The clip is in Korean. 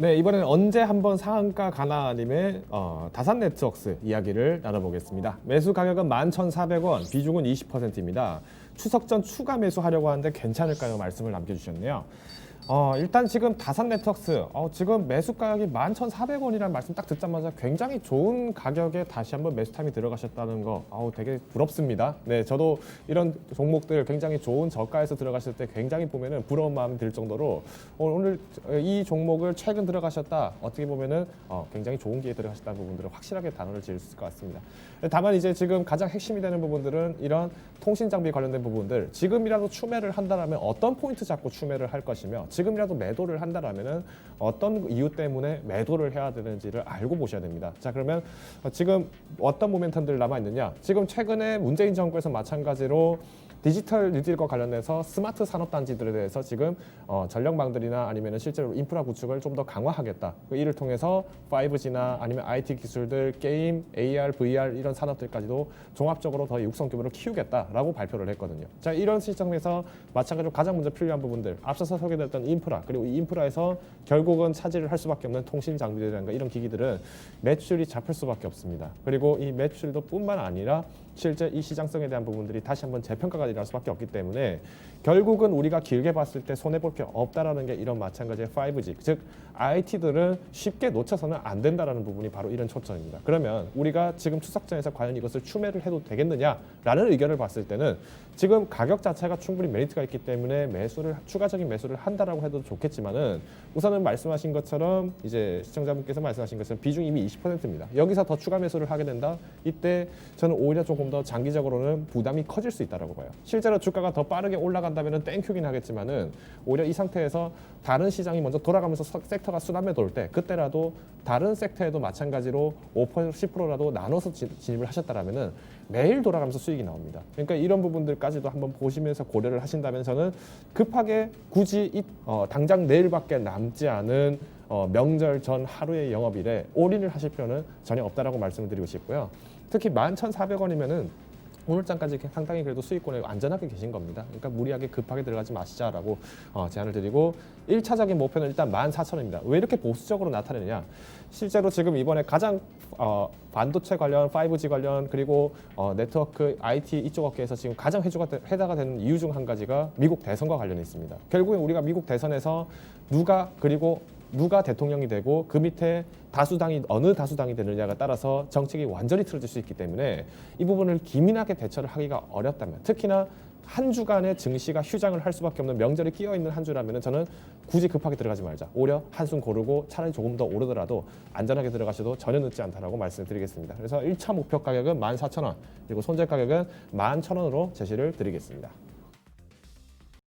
네, 이번에는 언제 한번 상한가 가나님의 다산 네트워크스 이야기를 나눠보겠습니다. 매수 가격은 11,400원, 비중은 20%입니다. 추석 전 추가 매수하려고 하는데 괜찮을까요? 말씀을 남겨주셨네요. 일단 지금 다산 네트워크스 지금 매수 가격이 11,400원이라는 말씀 딱 듣자마자 굉장히 좋은 가격에 다시 한번 매수 타임이 들어가셨다는 거 되게 부럽습니다. 네, 저도 이런 종목들 굉장히 좋은 저가에서 들어가실 때 굉장히 보면은 부러운 마음이 들 정도로 오늘 이 종목을 최근 들어가셨다 어떻게 보면은 굉장히 좋은 기회에 들어가셨다는 부분들은 확실하게 단어를 지을 수 있을 것 같습니다. 다만 이제 지금 가장 핵심이 되는 부분들은 이런 통신 장비 관련된 부분들 지금이라도 추매를 한다라면 어떤 포인트 잡고 추매를 할 것이며 지금이라도 매도를 한다라면은 어떤 이유 때문에 매도를 해야 되는지를 알고 보셔야 됩니다. 자, 그러면 지금 어떤 모멘텀들 남아 있느냐? 지금 최근에 문재인 정부에서 마찬가지로 디지털 뉴딜과 관련해서 스마트 산업단지들에 대해서 지금 전력망들이나 아니면 실제로 인프라 구축을 좀 더 강화하겠다. 이를 통해서 5G나 아니면 IT 기술들, 게임, AR, VR 이런 산업들까지도 종합적으로 더 육성 규모를 키우겠다라고 발표를 했거든요. 자, 이런 시점에서 마찬가지로 가장 먼저 필요한 부분들, 앞서서 소개됐던 인프라, 그리고 이 인프라에서 결국은 차지를 할 수밖에 없는 통신 장비들이라든가 이런 기기들은 매출이 잡힐 수밖에 없습니다. 그리고 이 매출도 뿐만 아니라 실제 이 시장성에 대한 부분들이 다시 한번 재평가가 일어날 수밖에 없기 때문에 결국은 우리가 길게 봤을 때 손해볼 게 없다라는 게 이런 마찬가지의 5G, 즉 IT들은 쉽게 놓쳐서는 안 된다라는 부분이 바로 이런 초점입니다. 그러면 우리가 지금 추석전에서 과연 이것을 추매를 해도 되겠느냐라는 의견을 봤을 때는 지금 가격 자체가 충분히 메리트가 있기 때문에 추가적인 매수를 한다라고 해도 좋겠지만은 우선은 말씀하신 것처럼 이제 시청자분께서 말씀하신 것처럼 비중이 이미 20%입니다. 여기서 더 추가 매수를 하게 된다? 이때 저는 오히려 조금 더 장기적으로는 부담이 커질 수 있다고 봐요. 실제로 주가가 더 빠르게 올라간다면 땡큐긴 하겠지만은 오히려 이 상태에서 다른 시장이 먼저 돌아가면서 섹터가 순환매 돌 때 그때라도 다른 섹터에도 마찬가지로 5% 10%라도 나눠서 진입을 하셨다라면은 매일 돌아가면서 수익이 나옵니다. 그러니까 이런 부분들까지도 한번 보시면서 고려를 하신다면 저는 급하게 굳이 당장 내일밖에 남지 않은 명절 전 하루의 영업일에 올인을 하실 필요는 전혀 없다라고 말씀을 드리고 싶고요. 특히 11,400원이면은 오늘장까지 상당히 그래도 수익권에 안전하게 계신 겁니다. 그러니까 무리하게 급하게 들어가지 마시자라고 제안을 드리고 1차적인 목표는 일단 14,000원입니다. 왜 이렇게 보수적으로 나타내느냐? 실제로 지금 이번에 가장 반도체 관련, 5G 관련 그리고 네트워크, IT 이쪽 업계에서 지금 가장 회자가 되는 이유 중 한 가지가 미국 대선과 관련해 있습니다. 결국에 우리가 미국 대선에서 누가 대통령이 되고 그 밑에 어느 다수당이 되느냐가 따라서 정책이 완전히 틀어질 수 있기 때문에 이 부분을 기민하게 대처를 하기가 어렵다면 특히나 한 주간의 증시가 휴장을 할 수밖에 없는 명절이 끼어있는 한 주라면 저는 굳이 급하게 들어가지 말자. 오히려 한숨 고르고 차라리 조금 더 오르더라도 안전하게 들어가셔도 전혀 늦지 않다라고 말씀을 드리겠습니다. 그래서 1차 목표 가격은 14,000원 그리고 손절 가격은 11,000원으로 제시를 드리겠습니다.